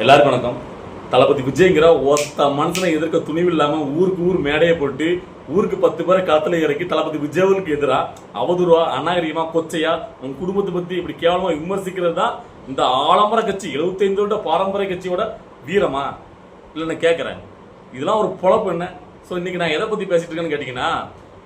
எல்லாருக்கும் வணக்கம். தளபதி விஜய்ங்கிற ஒத்த மனுஷனை எதிர்க்க துணிவு இல்லாம ஊருக்கு ஊர் மேடையை போட்டு ஊருக்கு 10 பேரை களத்துல இறக்கி தளபதி விஜய்க்கு எதிரா அவதூறா அநாகரிகமா கொச்சையா உங்க குடும்பத்தை பத்தி இப்படி கேவலமா விமர்சிக்கிறது தான் இந்த ஆலம்பர கட்சி 75 வருட பாரம்பரிய கட்சியோட வீரமா இல்லைன்னு கேட்கறேன். இதெல்லாம் ஒரு பொழப்பு என்ன? ஸோ இன்னைக்கு நான் எதை பத்தி பேசிட்டு இருக்கேன்னு கேட்டீங்கன்னா,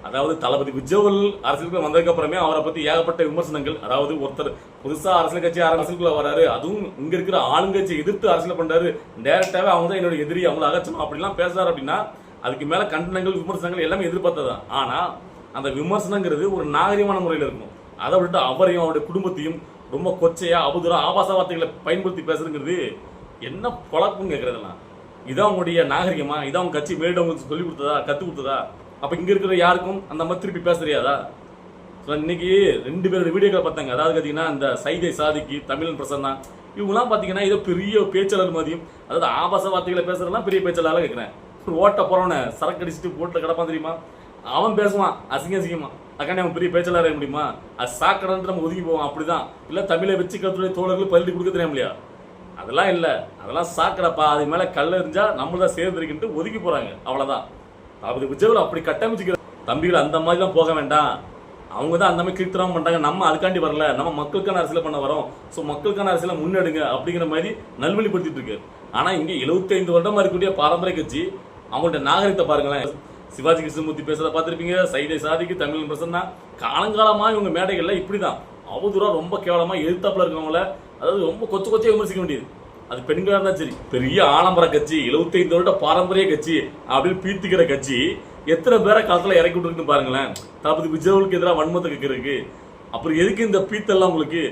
அதாவது தளபதி விஜய் அரசியலுக்கு வந்ததுக்கு அப்புறமே அவரை பத்தி ஏகப்பட்ட விமர்சனங்கள். அதாவது ஒருத்தர் புதுசா அரசியல் கட்சி அரசியலுக்குள்ள வராரு, அதுவும் இங்க இருக்கிற ஆளுங்கட்சி எதிர்த்து அரசியல் பண்றாரு, டைரக்டாவே அவங்க தான் என்னோட எதிரி, அவங்களை அகற்றணும் அப்படிலாம் பேசுறாரு அப்படின்னா அதுக்கு மேல கண்டனங்கள் விமர்சனங்கள் எல்லாமே எதிர்பார்த்ததான். ஆனா அந்த விமர்சனங்கிறது ஒரு நாகரிகமான முறையில் இருக்கும். அதை விட்டு அவரையும் அவருடைய குடும்பத்தையும் ரொம்ப கொச்சையா அவதூறா ஆபாச வார்த்தைகளை பயன்படுத்தி பேசுறதுங்கிறது என்ன பழக்கம் கேட்கறதெல்லாம். இதான் உங்களுடைய நாகரிகமா? இதான் உங்க கட்சி மேலிடம் உங்களுக்கு சொல்லி கொடுத்ததா, கத்து கொடுத்ததா? அப்ப இங்க இருக்கிற யாருக்கும் அந்த மாதிரி திருப்பி பேச தெரியாதா? இன்னைக்கு 2 பேரோட வீடியோக்களை பார்த்தாங்க. அதாவது பாத்தீங்கன்னா இந்த சைதை சாதிக்கு தமிழன் பிரசன்னா இவங்கலாம் பாத்தீங்கன்னா ஏதோ பெரிய பேச்சாளர் மாதிரியும், அதாவது ஆபாச வார்த்தைகளை பேசுறதுலாம் பெரிய பேச்சாளர் கேட்கிறேன். ஓட்ட போறவன சரக்கு அடிச்சுட்டு போட்டு கிடப்பான் தெரியுமா, அவன் பேசுவான் அசிங்க அசிங்கமா. அதுக்காண்டி அவன் பெரிய பேச்சாளர் இருக்க முடியுமா? அது சாக்கடன்ட்டு நம்ம ஒதுங்கி போவோம். அப்படிதான் இல்ல தமிழை வச்சு கத்துடைய தோழர்கள் பள்ளி கொடுக்க தெரியும் இல்லையா? அதெல்லாம் இல்ல, அதெல்லாம் சாக்கடப்பா, அது மேல கல் எறிஞ்சா நம்மளதான் சேர்ந்துருக்கிட்டு ஒதுக்கி போறாங்க, அவ்வளவுதான். தளபதி விஜய் அப்படி கட்டமைச்சுக்கிற தம்பிகள் அந்த மாதிரி தான் போக வேண்டாம். அவங்க தான் அந்த மாதிரி கீர்த்தனம் பண்றாங்க. நம்ம அதுக்காண்டி வரல, நம்ம மக்களுக்கான அரசியல் பண்ண வரோம். ஸோ மக்களுக்கான அரசியலை முன்னெடுங்க அப்படிங்கிற மாதிரி நல்வழிப்படுத்திட்டு இருக்கு. ஆனா இங்க 75 வருடமா இருக்கக்கூடிய பாரம்பரிய கட்சி அவங்கள்ட்ட நாகரிகத்தை பாருங்களேன். சிவாஜி கிருஷ்ணமூர்த்தி பேசுறத பார்த்திருப்பீங்க, சைதை சாதிக்கு தமிழ் பிரசன்னா காலங்காலமா இவங்க மேடைகள்ல இப்படிதான் அவதூறா ரொம்ப கேவலமா எழுத்தாப்புல இருக்கவங்கள, அதாவது ரொம்ப கொச்சையா விமர்சிக்க வேண்டியது. அது பெண்களா இருந்தா சரி. பெரிய ஆலம்பர கட்சி 75 வருட பாரம்பரிய கட்சி அப்படின்னு பீத்திக்கிற கட்சி எத்தனை பேரை காலத்துல இறக்கி விட்டுருக்குன்னு பாருங்களேன். தளபதி விஜய்க்கு எதிராக வன்மத்தை கேட்கறதுக்கு. அப்புறம் எதுக்கு இந்த பீத்தெல்லாம் உங்களுக்கு?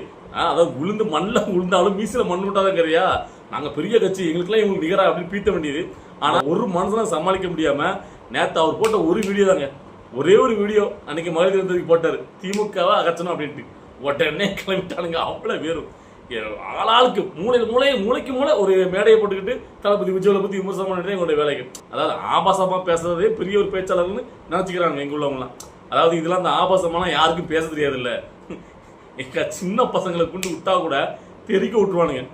அதாவது விழுந்து மண்ணில் விழுந்தாலும் மீசில மண் விட்டாதங்கிறியா? நாங்க பெரிய கட்சி, எங்களுக்குலாம் இவங்களுக்கு நிகரா அப்படின்னு பீத்த வேண்டியது. ஆனா ஒரு மனுஷனை சமாளிக்க முடியாம நேத்து அவர் போட்ட ஒரு வீடியோ தாங்க, ஒரே ஒரு வீடியோ அன்னைக்கு மகளிர் தினத்துக்கு போட்டாரு, திமுகவை அகற்றணும் அப்படின்ட்டு. உடனே கிளம்பிட்டானுங்க. அவ்வளவு வேறும் ஆளாளுக்கு மூளைக்கு மூளை ஒரு மேடையை போட்டுக்கிட்டு தளபதி விஜய் பத்தி விமர்சனம் பண்ணிட்டு எங்களுடைய வேலைகள். அதாவது ஆபாசமா பேசுறதே பெரிய ஒரு பேச்சாளர்னு நினைச்சுக்கிறாங்க எங்க உள்ளவங்களாம். அதாவது இதெல்லாம் அந்த ஆபாசமான யாருக்கும் பேச தெரியாது இல்ல. சின்ன பசங்களை கொண்டு விட்டா கூட தெறிக்க விட்டுருவானுங்க.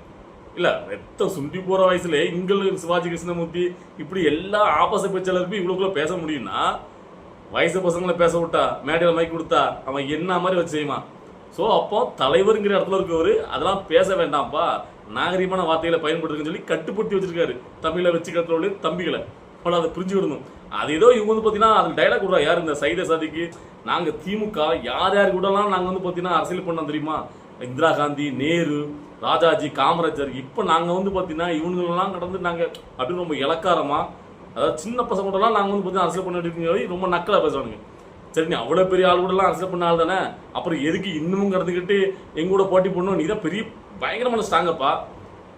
இல்ல ரத்தம் சுண்டி போற வயசுல இங்க சிவாஜி கிருஷ்ணமூர்த்தி இப்படி எல்லா ஆபாச பேச்சாளருக்கும் இவ்வளவுக்குள்ள பேச முடியும்னா, வயசு பசங்களை பேச விட்டா மேடையில மைக் கொடுத்தா அவன் என்ன மாதிரி வச்சு செய்யுமா? ஸோ அப்போ தலைவருங்கிற இடத்துல இருக்கவர் அதெல்லாம் பேச வேண்டாம்ப்பா, நாகரிகமான வார்த்தைகளை பயன்படுத்துன்னு சொல்லி கட்டுப்படுத்தி வச்சிருக்காரு தமிழை வச்சுக்கிறவங்களே தம்பிகளை. அவ்வளோ அதை புரிஞ்சு விடணும். அது ஏதோ இவங்க வந்து பார்த்தீங்கன்னா அதுக்கு டைலாக் விடுறா யார் இந்த சைதை சாதிக்கு, நாங்கள் திமுக யார் கூடலாம் நாங்கள் வந்து பார்த்தீங்கன்னா அரசியல் பண்ணோம் தெரியுமா? இந்திரா காந்தி, நேரு, ராஜாஜி, காமராஜர். இப்போ நாங்கள் வந்து பார்த்தீங்கன்னா இவங்களெல்லாம் கடந்து நாங்கள் அப்படின்னு ரொம்ப இலக்காரமா, அதாவது சின்ன பசங்க கூடலாம் நாங்கள் வந்து பார்த்தீங்கன்னா அரசியல் பண்ணிட்டு ரொம்ப நக்கலாக பேசுவானுங்க. சரி, நீ அவ்வளோ பெரிய ஆள் கூடலாம் அரசியல் பண்ண ஆள் தானே, அப்புறம் எதுக்கு இன்னமும் கடந்துக்கிட்டு எங்க கூட போட்டி பண்ணணும்? நீ தான் பெரிய பயங்கரமான ஸ்ட்ராங்கப்பா,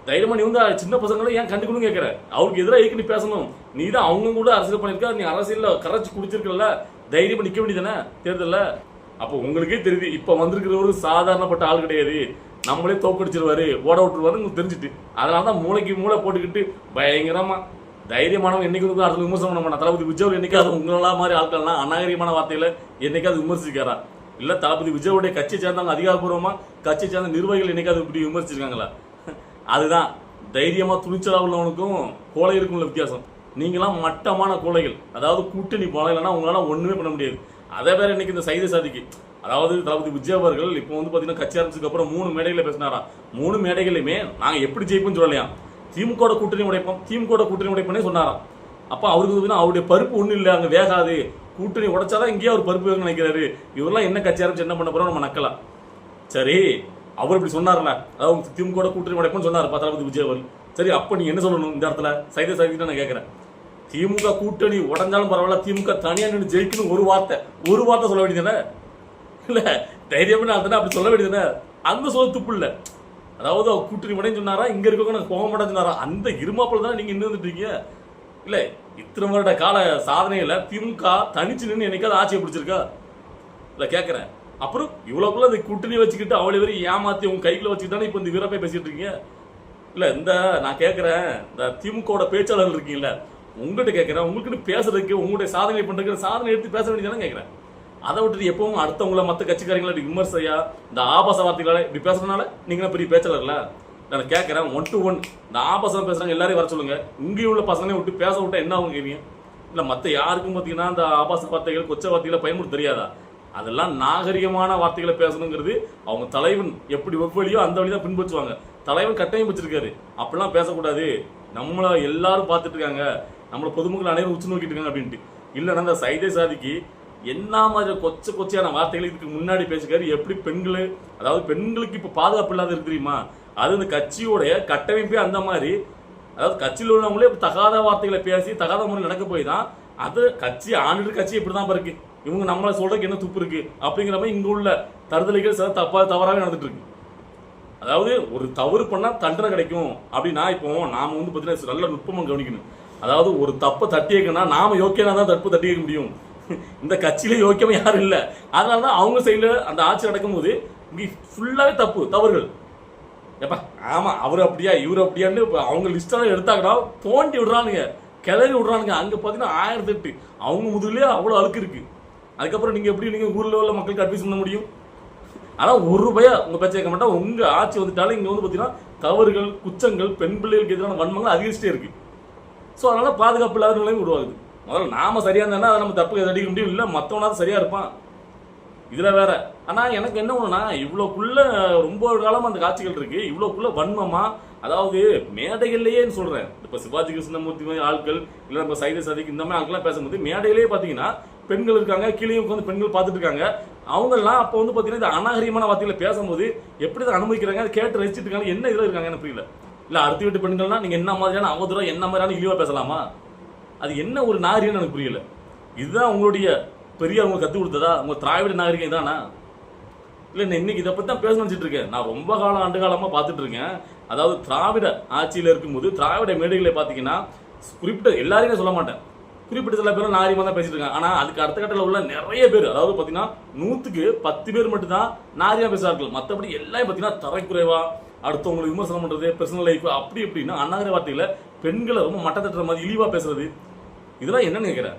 தைரியமா நீ வந்து சின்ன பசங்களும் ஏன் கண்டுக்கணும் கேட்குற? அவருக்கு எதிராக எதுக்கு நீ பேசணும்? நீ தான் அவங்க கூட அரசியல் பண்ணியிருக்க, நீ அரசியல்ல கரைச்சி குடிச்சிருக்கல, தைரியமா நிற்க வேண்டியதானே தேர்தலில். அப்போ உங்களுக்கே தெரியுது இப்போ வந்திருக்கிறவரு சாதாரணப்பட்ட ஆள் கிடையாது, நம்மளே தோக்கடிச்சிருவாரு, ஓட விட்டுருவாரு உங்களுக்கு தெரிஞ்சுட்டு. அதனால தான் மூளைக்கு மூளை போட்டுக்கிட்டு பயங்கரமா தைரியமானவங்க என்னைக்கு வந்து அரசு விமர்சனம் பண்ண மாட்டா. தளபதி விஜய் என்னைக்காவது உங்களெல்லாம் மாதிரி ஆட்கள்லாம் அநாகரிகமான வார்த்தையில என்னைக்காவது விமர்சிக்காரா? இல்ல தளபதி விஜயோடைய கட்சியை சேர்ந்தவங்க அதிகாரப்பூர்வமா கட்சியை சேர்ந்த நிர்வாகிகள் என்னைக்காவது இப்படி விமர்சிச்சிருக்காங்களா? அதுதான் தைரியமா துணிச்சலா உள்ளவனுக்கும் கோழைகளுக்கும் உள்ள வித்தியாசம். நீங்களாம் மட்டமான கோழைகள். அதாவது கூட்டணி போனீங்கன்னா உங்களால ஒண்ணுமே பண்ண முடியாது. அதே வேற இன்னைக்கு இந்த சைதை சாதிக்கு, அதாவது தளபதி விஜய் அவர்கள் இப்போ வந்து பாத்தீங்கன்னா கட்சி ஆரம்பிச்சதுக்கு அப்புறம் 3 மேடைகளை பேசினாரா. 3 மேடைகளுமே நாங்க எப்படி ஜெயிப்போம்னு சொல்லலையா, திமுக கூட்டணி உடைப்போம், திமுக கூட்டணி உடைப்போம்னே சொன்னாராம். அப்ப அவருக்கு அவருடைய பருப்பு ஒண்ணு இல்லை, அங்க வேகாது, கூட்டணி உடைச்சாதான் இங்கேயே அவர் பருப்பு வேக நினைக்கிறாரு. இவரெல்லாம் என்ன கட்சி ஆரம்பிச்சு என்ன பண்ண போறோம் நம்ம நக்கலாம். சரி, அவர் இப்படி சொன்னார்ல, அதாவது திமுக கூட்டணி உடைப்போம்னு சொன்னார் தளபதி விஜய் அவர்கள். சரி, அப்ப நீங்க என்ன சொல்லணும் இந்த இடத்துல? சைதை சாதிக்கிட்டு நான் கேட்கிறேன், திமுக கூட்டணி உடஞ்சாலும் பரவாயில்ல, திமுக தனியா நின்று ஜெயிக்கணும் ஒரு வார்த்தை சொல்ல வேண்டியதானே? இல்ல தைரியமே அப்படி சொல்ல வேண்டியதானே? அந்த சொல்ல துப்பு இல்லை. அதாவது அவர் கூட்டணி உடைன்னு சொன்னாரா, இங்க இருக்கவங்க போக மாட்டேன்னு சொன்னாரா, அந்த இருமாப்பில் தானே நீங்க இன்னும் வந்துட்டு இருக்கீங்க. இல்ல இத்தனை வருட கால சாதனையில திமுக தனிச்சு நின்று என்னைக்காவது ஆட்சியை பிடிச்சிருக்கா? இல்ல கேட்கிறேன். அப்புறம் இவ்வளவுக்குள்ள இந்த கூட்டணி வச்சுக்கிட்டு அவ்வளவு வரை ஏமாத்தி உங்க கைக்குள்ள வச்சுக்கிட்டானே இப்ப இந்த வீரப்பை பேசிட்டு இருக்கீங்க. இல்ல இந்த நான் கேட்கிறேன், இந்த திமுக பேச்சாளர்கள் இருக்கீங்கல்ல, உங்ககிட்ட கேட்கிறேன், உங்களுக்கு பேசுறதுக்கு உங்களுடைய சாதனை பண்றதுக்கு சாதனை எடுத்து பேச வேண்டியதானே கேட்கிறேன். அதை விட்டுட்டு எப்பவும் அடுத்தவங்கள மற்ற கட்சிக்காரங்களை விமர்சையா இந்த ஆபாச வார்த்தைகளை இப்படி பேசுறதுனால நீங்க பெரிய பேச்சாளர்ல நான் கேட்கறேன் 1 to 1 இந்த ஆபாசம் பேசுறாங்க எல்லாரையும் வர சொல்லுங்க. இங்கேயும் உள்ள பசங்களையும் விட்டு பேச விட்டா என்ன ஆகும் கேட்குறீங்க? இல்ல மத்த யாருக்கும் பாத்தீங்கன்னா அந்த ஆபாச வார்த்தைகள் கொச்ச வார்த்தைகளை பயன்படுத்த தெரியாதா? அதெல்லாம் நாகரிகமான வார்த்தைகளை பேசணுங்கிறது அவங்க தலைவன் எப்படி வழியோ அந்த வழி தான் பின்பற்றுவாங்க. தலைவன் கட்டாயம் வச்சிருக்காரு, அப்படிலாம் பேசக்கூடாது, நம்மள எல்லாரும் பார்த்துட்டு இருக்காங்க, நம்மள பொதுமக்கள் அனைவரும் உச்சு நோக்கிட்டு இருக்காங்க அப்படின்ட்டு. இல்லைன்னா அந்த சைதை சாதிக்கு என்ன மாதிரி கொச்சையான வார்த்தைகள் இதுக்கு முன்னாடி பேசிக்காரு. எப்படி பெண்கள், அதாவது பெண்களுக்கு இப்ப பாதுகாப்பு இல்லாத இருக்கு தெரியுமா? அது இந்த கட்சியோடைய கட்டமைப்பே அந்த மாதிரி. அதாவது கட்சியில் உள்ளவங்களே தகாத வார்த்தைகளை பேசி தகாத முறையில் நடக்க போய் தான் அது கட்சி ஆண்டு கட்சி இப்படிதான் இருக்கு. இவங்க நம்மளை சொல்றதுக்கு என்ன துப்பு இருக்கு அப்படிங்கிற மாதிரி இங்க உள்ள தருதலைகள் சில தவறாகவே நடந்துட்டு இருக்கு. அதாவது ஒரு தவறு பண்ணா தண்டனை கிடைக்கும் அப்படின்னா இப்போ நாம வந்து பாத்தீங்கன்னா நல்ல நுட்பமா கவனிக்கணும். அதாவது ஒரு தப்பை தட்டி வைக்கணும்னா நாம யோக்கியனா தான் தப்பு தட்டி வைக்க முடியும். இந்த கட்சியில யோக்கியமா யாரும் இல்லை. அதனாலதான் அவங்க சைடுல அந்த ஆட்சி நடக்கும் போது இங்க ஃபுல்லாவே தவறுகள். எப்பா ஆமா அவரு அப்படியா இவரு அப்படியான்னு அவங்க லிஸ்டால எடுத்தாங்கன்னா தோண்டி விடுறானுங்க, கிளறி விடுறானுங்க. அங்க பாத்தீங்கன்னா 1008 அவங்க முதலே அவ்வளவு அழுக்கு இருக்கு. அதுக்கப்புறம் நீங்க எப்படி நீங்க ஊர்ல உள்ள மக்களுக்கு அட்வைஸ் பண்ண முடியும்? ஆனா ₹1 உங்க பேச்ச கேட்க மாட்டா. உங்க ஆட்சி வந்துட்டாலும் இங்க வந்து பாத்தீங்கன்னா தவறுகள், குற்றங்கள், பெண் பிள்ளைகளுக்கு எதிரான வன்மங்கள் அதிகரிச்சுட்டே இருக்கு. ஸோ அதனால பாதுகாப்பு இல்லாத நிலையும் உருவாகுது. முதல்ல நாம சரியா இருந்தா அதை நம்ம தப்பு அடிக்க முடியும், இல்லை மற்றவனாவது சரியா இருப்பான். இதுல வேற. ஆனா எனக்கு என்ன ஒண்ணுனா இவ்வளவுக்குள்ள ரொம்ப காலமா அந்த காட்சிகள் இருக்கு, இவ்வளவுக்குள்ள வன்மமா, அதாவது மேடைகள்லயே சொல்றேன். இப்ப சிவாஜி கிருஷ்ணமூர்த்தி மாதிரி ஆட்கள், இல்ல நம்ம சைதை சாதிக்கு இந்த மாதிரி ஆட்கள்லாம் பேசும்போது மேடையிலேயே பாத்தீங்கன்னா பெண்கள் இருக்காங்க, கீழே உட்காந்து பெண்கள் பார்த்துட்டு இருக்காங்க. அவங்கெல்லாம் அப்போ வந்து பாத்தீங்கன்னா இந்த அநாகரிகமான வார்த்தைகளை பேசும்போது எப்படி தான் அனுமதிக்கிறாங்க, அதை கேட்டு ரசிச்சுட்டு இருக்காங்க, என்ன இதுல இருக்காங்க எனக்கு புரியல. இல்ல அடுத்த வீட்டு பெண்கள்னா நீங்க என்ன மாதிரியான அவதூறம், என்ன மாதிரியான இழிவா பேசலாமா? அது என்ன ஒரு நாகரிகம் எனக்கு புரியல. இதுதான் உங்களுடைய பெரிய அவங்க கத்து கொடுத்ததா? உங்க திராவிட நாகரிகம் இதானா? இல்ல இன்னைக்கு இதை பத்தி தான் பேச நினைச்சிட்டு இருக்கேன். நான் ரொம்ப ஆண்டு காலமா பார்த்துட்டு இருக்கேன். அதாவது திராவிட ஆட்சியில இருக்கும்போது திராவிட மேடைகளை பாத்தீங்கன்னா குறிப்பிட்ட எல்லாரையும் சொல்ல மாட்டேன், குறிப்பிட்ட சில பேரும் நாகரிகமா தான் பேசிட்டு இருக்காங்க. ஆனா அதுக்கு அடுத்த கட்டத்தில் உள்ள நிறைய பேர், அதாவது பாத்தீங்கன்னா 100க்கு 10 பேர் மட்டும் தான் நாகரிகமா பேசுறார்கள். மற்றபடி எல்லாம் பாத்தீங்கன்னா தரைக்குறைவா அடுத்தவங்களுக்கு விமர்சனம் பண்றது, பர்சனல் லைஃப் அப்படி இப்படின்னா அநாகரிக வார்த்தைகளை பெண்களை ரொம்ப மட்டத்தட்டுற மாதிரி இழிவா பேசுறது, இதெல்லாம் என்னன்னு கேட்கிறேன்.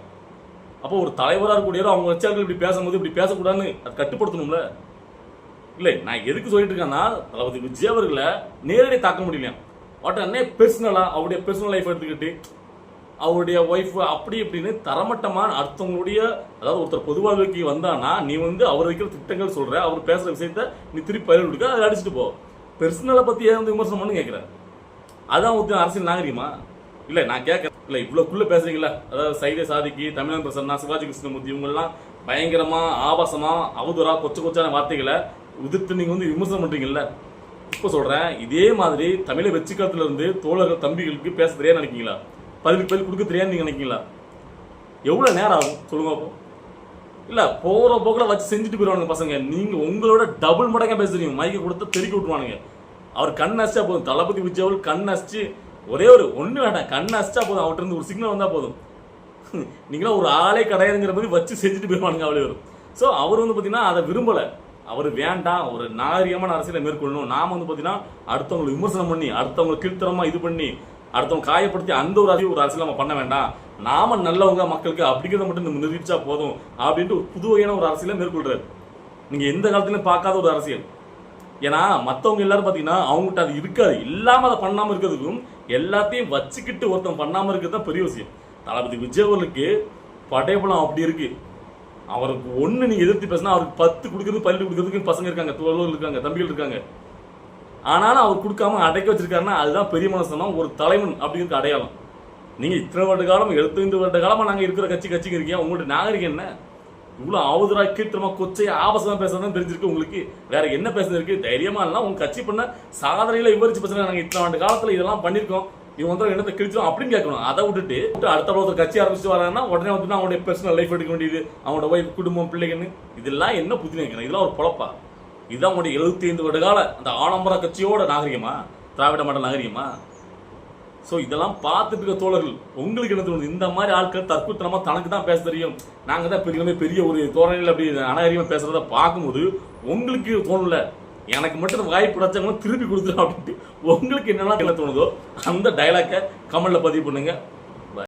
அப்போ ஒரு தலைவராக இருக்கக்கூடியவரும் அவங்க வச்சார்கள் இப்படி பேசும்போது இப்படி பேசக்கூடாதுன்னு அது கட்டுப்படுத்தணும்ல. இல்லை நான் எதுக்கு சொல்லிட்டு இருக்கேன்னா, தளபதி விஜய் அவர்களை நேரடியாக தாக்க முடியல. உடனே பெர்சனலா அவருடைய பெர்சனல் லைஃப் எடுத்துக்கிட்டு அவருடைய ஒய்ஃப் அப்படி இப்படின்னு தரமட்டமான அடுத்தவங்களுடைய, அதாவது ஒருத்தர் பொது வாழ்க்கைக்கு வந்தானா நீ வந்து அவர் வைக்கிற திட்டங்கள் சொல்ற, அவர் பேசுற விஷயத்த நீ திருப்பி பயிர் கொடுக்க, அதை அடிச்சுட்டு போ. பெர்சனலை பத்தி ஏன் வந்து விமர்சனம் பண்ணு கேட்கிறேன். அதான் ஒரு அரசியல் நாகரிகமா? இல்லை நான் கேட்கறேன். இல்லை இவ்வளோக்குள்ள பேசுறீங்களா? அதாவது சைதை சாதிக்கு, தமிழன் பிரசன்னா, சிவாஜி கிருஷ்ணமூர்த்தி இவங்கெல்லாம் பயங்கரமா ஆபாசமா அவதூறா கொச்சான வார்த்தைகளை உதிர்த்து நீங்க வந்து விமர்சனம் பண்றீங்கல்ல. இப்ப சொல்றேன், இதே மாதிரி தமிழை வெற்றிக்காலத்துல இருந்து தோழர்கள் தம்பிகளுக்கு பேச தெரியாது நினைக்கீங்களா? பதில் கொடுக்க தெரியாது நீங்க நினைக்கீங்களா? எவ்வளவு நேரம் ஆகும் சொல்லுங்க அப்போ? இல்ல போற போக்குல வச்சு செஞ்சுட்டு போயிருவானுங்க பசங்க. நீங்க உங்களோட டபுள் மடங்கா பேசுறீங்க. மைக்க கொடுத்து தெருக்கி விட்டுருவானுங்க. அவர் கண் அசிச்சா போதும், தளபதி விஜய் அவர்கள் கண் அசிச்சு ஒரே ஒண்ணு வேண்டாம், கண் அசிச்சா போதும், அவர்கிட்ட இருந்து ஒரு சிக்னல் வந்தா போதும், நீங்களா ஒரு ஆளே கிடையாதுங்கிற மாதிரி வச்சு செஞ்சுட்டு போயிருவானுங்க அவ்வளோ வரும். ஸோ அவர் வந்து பாத்தீங்கன்னா அதை விரும்பல. அவர் வேண்டாம், ஒரு நாகரிகமான அரசியலை மேற்கொள்ளணும். நாம வந்து பாத்தீங்கன்னா அடுத்தவங்களை விமர்சனம் பண்ணி, அடுத்தவங்களை கீழ்த்தரமா இது பண்ணி, அடுத்தவங்க காயப்படுத்தி அந்த ஒரு அரசியல் நம்ம பண்ண வேண்டாம். நாம நல்லவங்க மக்களுக்கு அப்படிங்கிறத மட்டும் நம்ம நிரூபிச்சா போதும் அப்படின்ட்டு ஒரு புது வகையான ஒரு அரசியலை மேற்கொள்றாரு. நீங்க எந்த காலத்திலும் பார்க்காத ஒரு அரசியல். ஏன்னா மற்றவங்க எல்லாரும் பாத்தீங்கன்னா அவங்ககிட்ட அது இருக்காது, இல்லாம அதை பண்ணாம இருக்கிறதுக்கும் எல்லாத்தையும் வச்சுக்கிட்டு ஒருத்தன் பண்ணாம இருக்கிறது தான் பெரிய விஷயம். தளபதி விஜய் அவர்களுக்கு படைபலம் அப்படி இருக்கு. அவருக்கு ஒண்ணு நீங்க எதிர்த்து பேசினா அவருக்கு 10 கொடுக்கறது, பள்ளி கொடுக்கறதுக்கு பசங்க இருக்காங்க, தோழர்கள் இருக்காங்க, தம்பிகள் இருக்காங்க. ஆனாலும் அவர் கொடுக்காம அடைக்க வச்சிருக்காருன்னா அதுதான் பெரிய மனசனம், ஒரு தலைவன் அப்படிங்கிறது அடையாளம். நீங்க இத்தனை வருட காலம் 75 வருட காலமா நாங்க இருக்கிற கட்சிக்கு இருக்கீங்க. உங்களுடைய நாகரிகம் என்ன? இவ்வளவு ஆவுதுரா கீழ்த்தரமா கொச்சையா ஆபாசமா பேசுறதுன்னு தெரிஞ்சிருக்கு உங்களுக்கு. வேற என்ன பேசுறது இருக்கு? தைரியமா இல்ல உங்க கட்சி பண்ண சாதனையில விவரிச்சு பேசுறாங்க. நாங்க இத்தனை ஆண்டு காலத்துல இதெல்லாம் பண்ணிருக்கோம், இவங்க வந்து என்னத்தை கிழிச்சோம் அப்படின்னு கேட்கணும். அதை விட்டுட்டு அடுத்த ஒருத்தர் கட்சி ஆரம்பிச்சு வராங்கன்னா உடனே வந்து அவங்களுடைய பர்சனல் லைஃப் எடுக்க வேண்டியது, அவங்களோட ஒய்ஃப், குடும்பம், பிள்ளைங்கன்னு இதெல்லாம் என்ன புத்தி நினைக்கிறேன்? இதெல்லாம் ஒரு பொழப்பா? இதுதான் உங்களுடைய 75 வருட கால அந்த ஆடம்பர கட்சியோட நாகரிகமா? திராவிட மாடல் நாகரிகமா? ஸோ இதெல்லாம் பார்த்துட்டு இருக்க தோழர்கள் உங்களுக்கு என்ன தோணுது? இந்த மாதிரி ஆட்கள் தற்குத்தனமா தனக்கு தான் பேச தெரியும், நாங்க தான் பெரிய ஒரு தோரணையில் அப்படி அநாகரிகமா பேசுறத பார்க்கும்போது உங்களுக்கு தோணல, எனக்கு மட்டும் வாய்ப்பு கிடைச்சவங்க திருப்பி கொடுத்துரும் அப்படின்ட்டு உங்களுக்கு என்னெல்லாம் என்ன தோணுதோ அந்த டைலாக்கை கமெண்ட்ல பதிவு பண்ணுங்க.